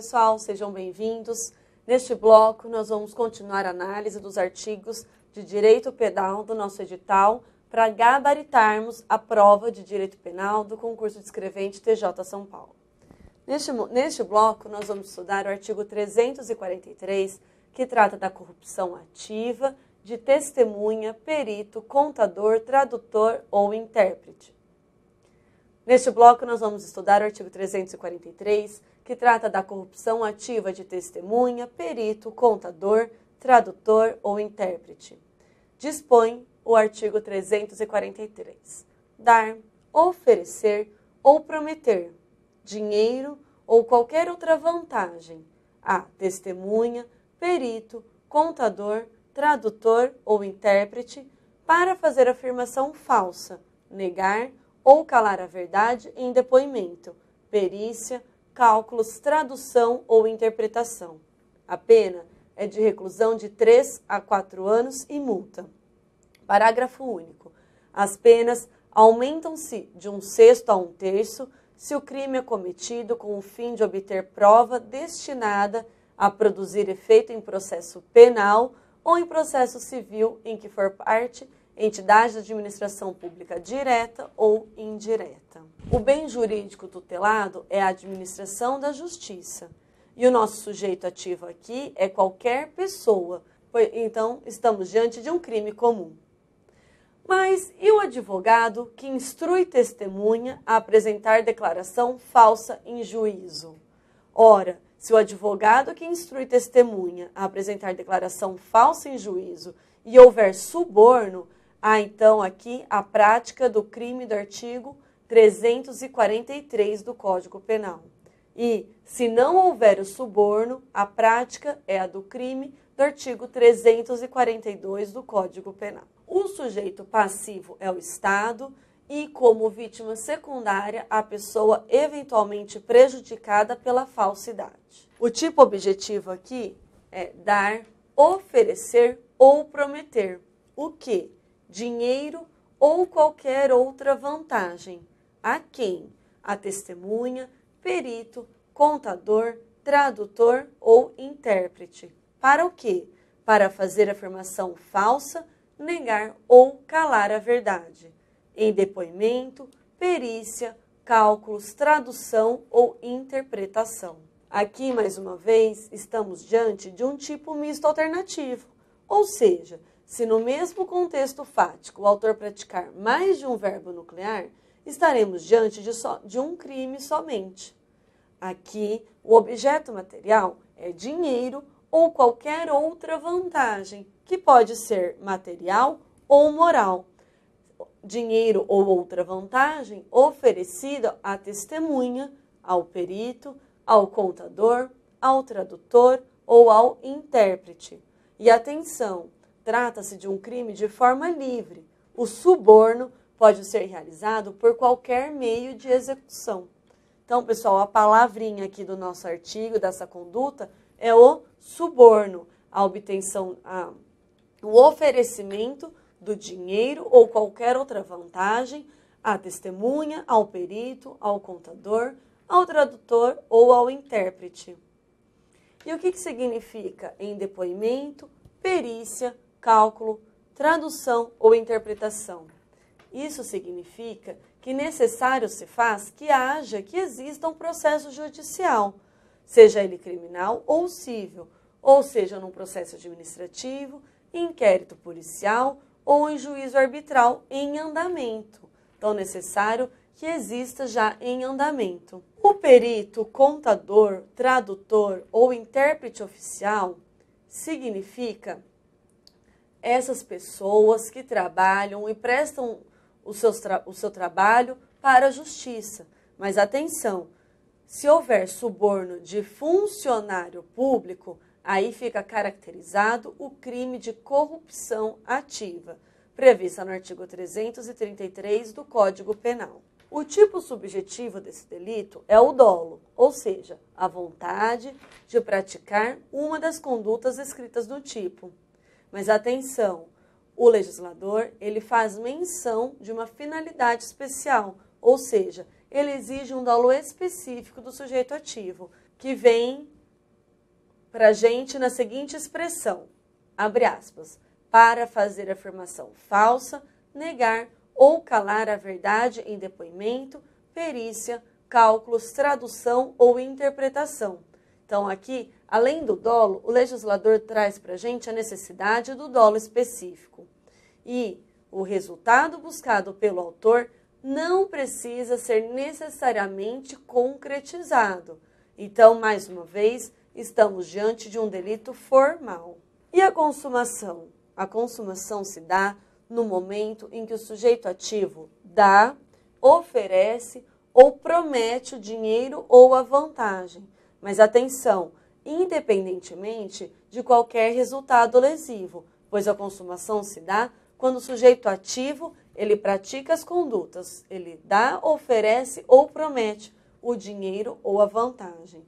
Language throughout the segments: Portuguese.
pessoal, sejam bem-vindos. Neste bloco, nós vamos continuar a análise dos artigos de Direito Penal do nosso edital para gabaritarmos a prova de Direito Penal do concurso de escrevente TJ São Paulo. Neste bloco, nós vamos estudar o artigo 343, que trata da corrupção ativa de testemunha, perito, contador, tradutor ou intérprete. Neste bloco, nós vamos estudar o artigo 343, que trata da corrupção ativa de testemunha, perito, contador, tradutor ou intérprete. Dispõe o artigo 343. Dar, oferecer ou prometer dinheiro ou qualquer outra vantagem a testemunha, perito, contador, tradutor ou intérprete para fazer afirmação falsa, negar ou calar a verdade em depoimento, perícia, cálculos, tradução ou interpretação. A pena é de reclusão de 3 a 4 anos e multa. Parágrafo único. As penas aumentam-se de 1/6 a 1/3 se o crime é cometido com o fim de obter prova destinada a produzir efeito em processo penal ou em processo civil em que for parte entidade de administração pública direta ou indireta. O bem jurídico tutelado é a administração da justiça. E o nosso sujeito ativo aqui é qualquer pessoa. Então, estamos diante de um crime comum. Mas e o advogado que instrui testemunha a apresentar declaração falsa em juízo? Ora, se o advogado que instrui testemunha a apresentar declaração falsa em juízo e houver suborno, há então aqui a prática do crime do artigo 343 do Código Penal. E, se não houver o suborno, a prática é a do crime do artigo 342 do Código Penal. O sujeito passivo é o Estado e, como vítima secundária, a pessoa eventualmente prejudicada pela falsidade. O tipo objetivo aqui é dar, oferecer ou prometer. O quê? Dinheiro ou qualquer outra vantagem. A quem? A testemunha, perito, contador, tradutor ou intérprete. Para o quê? Para fazer afirmação falsa, negar ou calar a verdade. Em depoimento, perícia, cálculos, tradução ou interpretação. Aqui, mais uma vez, estamos diante de um tipo misto alternativo, ou seja, se no mesmo contexto fático o autor praticar mais de um verbo nuclear, estaremos diante de um crime somente. Aqui, o objeto material é dinheiro ou qualquer outra vantagem, que pode ser material ou moral. Dinheiro ou outra vantagem oferecida à testemunha, ao perito, ao contador, ao tradutor ou ao intérprete. E atenção! Trata-se de um crime de forma livre. O suborno pode ser realizado por qualquer meio de execução. Então, pessoal, a palavrinha aqui do nosso artigo, dessa conduta, é o suborno, a obtenção, o oferecimento do dinheiro ou qualquer outra vantagem à testemunha, ao perito, ao contador, ao tradutor ou ao intérprete. E o que significa em depoimento, perícia, cálculo, tradução ou interpretação? Isso significa que necessário se faz que exista um processo judicial, seja ele criminal ou civil, ou seja num processo administrativo, inquérito policial ou em juízo arbitral em andamento. Então, necessário que exista já em andamento. O perito, contador, tradutor ou intérprete oficial significa essas pessoas que trabalham e prestam o seu trabalho para a justiça. Mas atenção, se houver suborno de funcionário público, aí fica caracterizado o crime de corrupção ativa, prevista no artigo 333 do Código Penal. O tipo subjetivo desse delito é o dolo, ou seja, a vontade de praticar uma das condutas escritas no tipo. Mas atenção, o legislador ele faz menção de uma finalidade especial, ou seja, ele exige um dolo específico do sujeito ativo, que vem para a gente na seguinte expressão, abre aspas, para fazer afirmação falsa, negar ou calar a verdade em depoimento, perícia, cálculos, tradução ou interpretação. Então, aqui, além do dolo, o legislador traz para a gente a necessidade do dolo específico. E o resultado buscado pelo autor não precisa ser necessariamente concretizado. Então, mais uma vez, estamos diante de um delito formal. E a consumação? A consumação se dá no momento em que o sujeito ativo dá, oferece ou promete o dinheiro ou a vantagem. Mas atenção, independentemente de qualquer resultado lesivo, pois a consumação se dá quando o sujeito ativo ele pratica as condutas, ele dá, oferece ou promete o dinheiro ou a vantagem.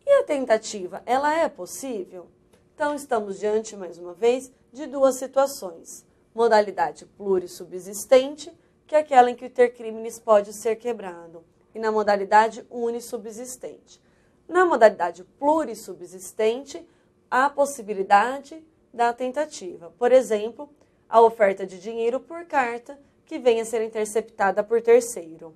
E a tentativa, ela é possível? Então, estamos diante, mais uma vez, de duas situações. Modalidade plurissubsistente, que é aquela em que o ter crimes pode ser quebrado, e na modalidade unissubsistente. Na modalidade plurissubsistente, há a possibilidade da tentativa. Por exemplo, a oferta de dinheiro por carta que venha a ser interceptada por terceiro.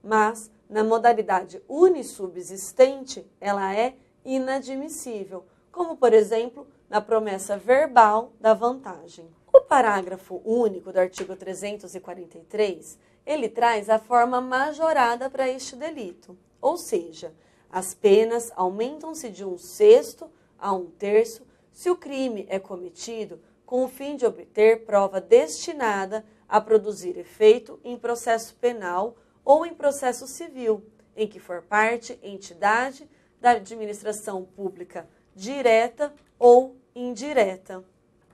Mas, na modalidade unissubsistente, ela é inadmissível, como, por exemplo, na promessa verbal da vantagem. O parágrafo único do artigo 343, ele traz a forma majorada para este delito, ou seja, as penas aumentam-se de 1/6 a 1/3 se o crime é cometido com o fim de obter prova destinada a produzir efeito em processo penal ou em processo civil, em que for parte entidade da administração pública direta ou indireta.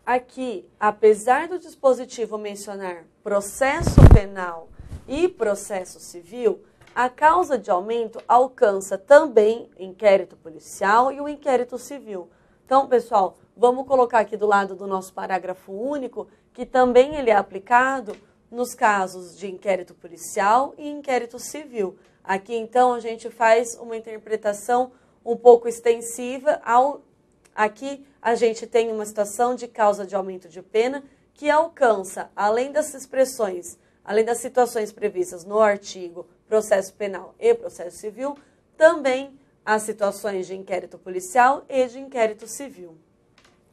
Aqui, apesar do dispositivo mencionar processo penal e processo civil, a causa de aumento alcança também inquérito policial e o inquérito civil. Então, pessoal, vamos colocar aqui do lado do nosso parágrafo único, que também ele é aplicado nos casos de inquérito policial e inquérito civil. Aqui, então, a gente faz uma interpretação um pouco extensiva. Aqui, a gente tem uma situação de causa de aumento de pena que alcança, além das expressões, além das situações previstas no artigo processo penal e processo civil, também as situações de inquérito policial e de inquérito civil.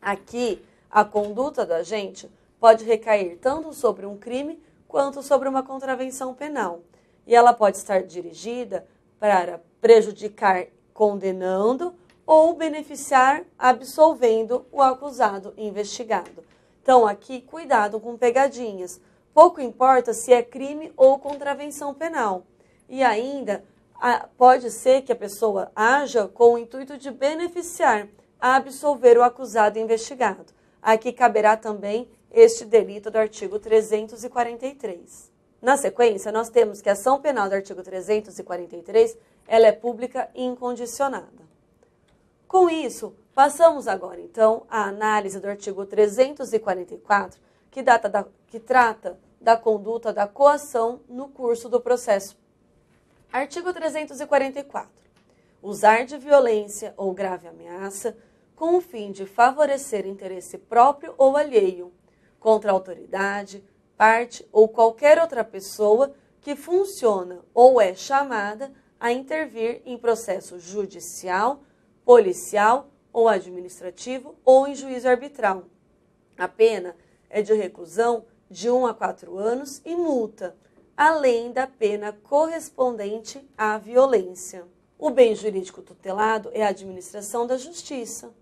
Aqui, a conduta do agente pode recair tanto sobre um crime quanto sobre uma contravenção penal. E ela pode estar dirigida para prejudicar condenando ou beneficiar absolvendo o acusado investigado. Então, aqui, cuidado com pegadinhas. Pouco importa se é crime ou contravenção penal. E ainda, pode ser que a pessoa haja com o intuito de beneficiar, absolver o acusado investigado. Aqui caberá também este delito do artigo 343. Na sequência, nós temos que a ação penal do artigo 343, ela é pública e incondicionada. Com isso, passamos agora, então, à análise do artigo 344, que trata da conduta da coação no curso do processo. Artigo 344. Usar de violência ou grave ameaça com o fim de favorecer interesse próprio ou alheio contra a autoridade, parte ou qualquer outra pessoa que funciona ou é chamada a intervir em processo judicial, policial ou administrativo ou em juízo arbitral. A pena é de reclusão de 1 a 4 anos e multa, além da pena correspondente à violência. O bem jurídico tutelado é a administração da justiça.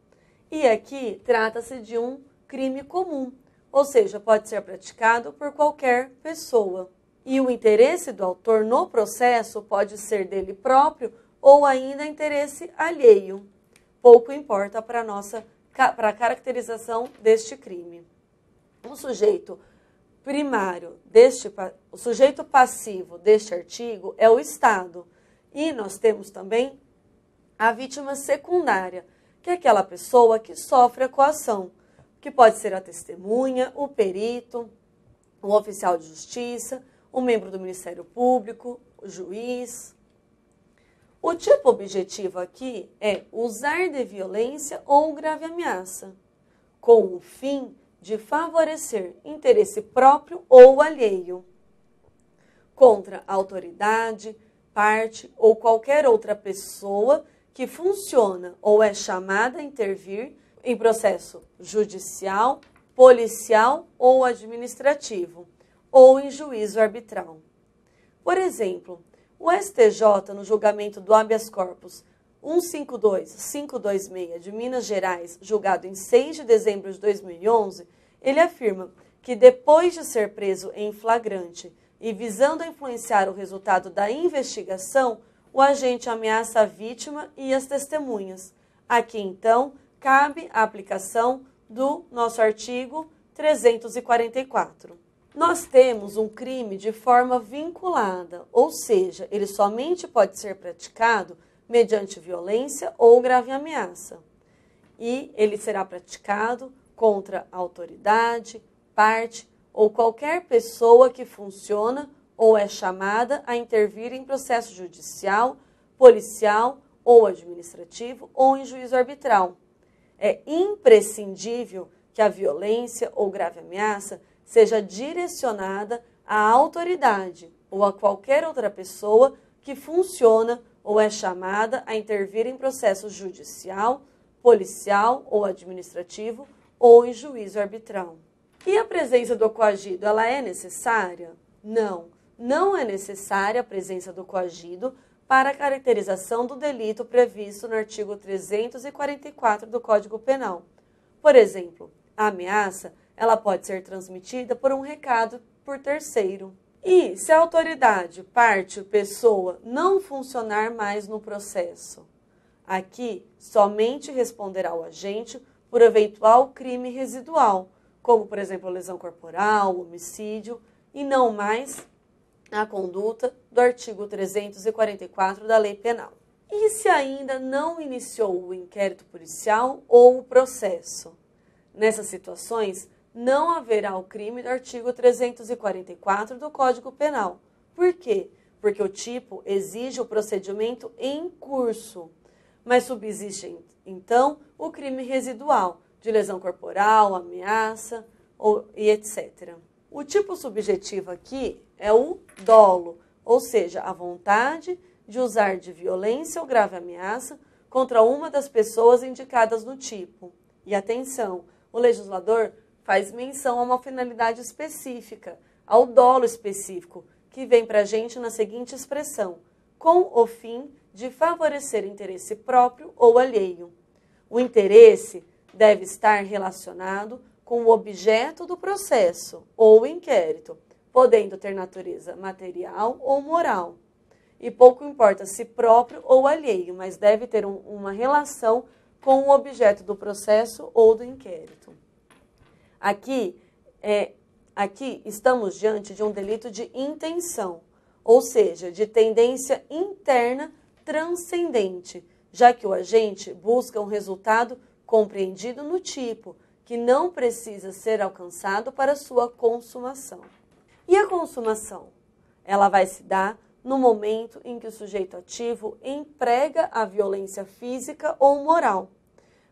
E aqui trata-se de um crime comum, ou seja, pode ser praticado por qualquer pessoa. E o interesse do autor no processo pode ser dele próprio ou ainda interesse alheio. Pouco importa para a caracterização deste crime. O sujeito primário o sujeito passivo deste artigo é o Estado. E nós temos também a vítima secundária, que é aquela pessoa que sofre a coação, que pode ser a testemunha, o perito, o oficial de justiça, o membro do Ministério Público, o juiz. O tipo objetivo aqui é usar de violência ou grave ameaça, com o fim de favorecer interesse próprio ou alheio, contra a autoridade, parte ou qualquer outra pessoa que funciona ou é chamada a intervir em processo judicial, policial ou administrativo, ou em juízo arbitral. Por exemplo, o STJ, no julgamento do habeas corpus 152526 de Minas Gerais, julgado em 6 de dezembro de 2011, ele afirma que depois de ser preso em flagrante e visando influenciar o resultado da investigação, o agente ameaça a vítima e as testemunhas. Aqui, então, cabe a aplicação do nosso artigo 344. Nós temos um crime de forma vinculada, ou seja, ele somente pode ser praticado mediante violência ou grave ameaça. E ele será praticado contra a autoridade, parte ou qualquer pessoa que funciona ou é chamada a intervir em processo judicial, policial ou administrativo ou em juízo arbitral. É imprescindível que a violência ou grave ameaça seja direcionada à autoridade ou a qualquer outra pessoa que funciona ou é chamada a intervir em processo judicial, policial ou administrativo ou em juízo arbitral. E a presença do coagido, ela é necessária? Não, não é necessária a presença do coagido para a caracterização do delito previsto no artigo 344 do Código Penal. Por exemplo, a ameaça, ela pode ser transmitida por um recado por terceiro. E se a autoridade, parte, pessoa, não funcionar mais no processo? Aqui, somente responderá o agente por eventual crime residual, como, por exemplo, lesão corporal, homicídio, e não mais a conduta do artigo 344 da Lei Penal. E se ainda não iniciou o inquérito policial ou o processo? Nessas situações, não haverá o crime do artigo 344 do Código Penal. Por quê? Porque o tipo exige o procedimento em curso, mas subsiste, então, o crime residual, de lesão corporal, ameaça e etc. O tipo subjetivo aqui é o dolo, ou seja, a vontade de usar de violência ou grave ameaça contra uma das pessoas indicadas no tipo. E atenção, o legislador faz menção a uma finalidade específica, ao dolo específico, que vem para a gente na seguinte expressão: com o fim de favorecer interesse próprio ou alheio. O interesse deve estar relacionado com o objeto do processo ou inquérito, podendo ter natureza material ou moral. E pouco importa se próprio ou alheio, mas deve ter uma relação com o objeto do processo ou do inquérito. Aqui estamos diante de um delito de intenção, ou seja, de tendência interna transcendente, já que o agente busca um resultado compreendido no tipo, que não precisa ser alcançado para sua consumação. E a consumação? Ela vai se dar no momento em que o sujeito ativo emprega a violência física ou moral,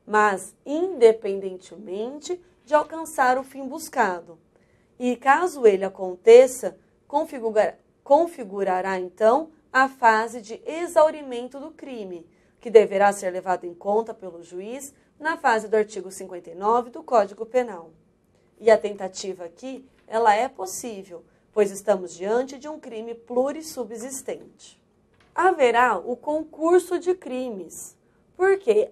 mas independentemente de alcançar o fim buscado. E caso ele aconteça, configurará então a fase de exaurimento do crime, que deverá ser levado em conta pelo juiz na fase do artigo 59 do Código Penal. E a tentativa aqui, ela é possível, pois estamos diante de um crime plurissubsistente. Haverá o concurso de crimes, porque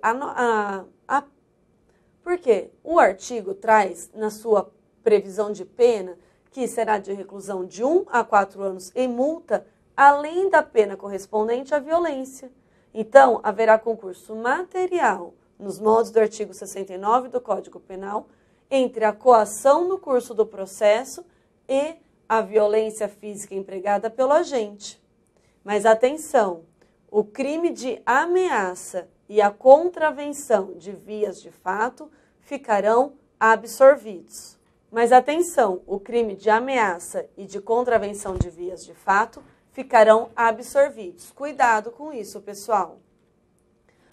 o artigo traz na sua previsão de pena que será de reclusão de 1 a 4 anos e multa, além da pena correspondente à violência. Então, haverá concurso material, nos modos do artigo 69 do Código Penal, entre a coação no curso do processo e a violência física empregada pelo agente. Mas atenção, o crime de ameaça e a contravenção de vias de fato ficarão absorvidos. Mas atenção, o crime de ameaça e de contravenção de vias de fato ficarão absorvidos. Cuidado com isso, pessoal.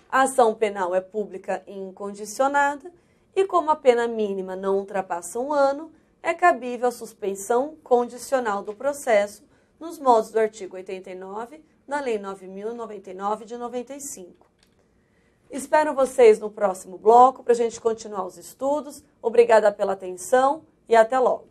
A ação penal é pública e incondicionada e, como a pena mínima não ultrapassa 1 ano, é cabível a suspensão condicional do processo nos moldes do artigo 89 da Lei 9.099 de 95. Espero vocês no próximo bloco para a gente continuar os estudos. Obrigada pela atenção e até logo.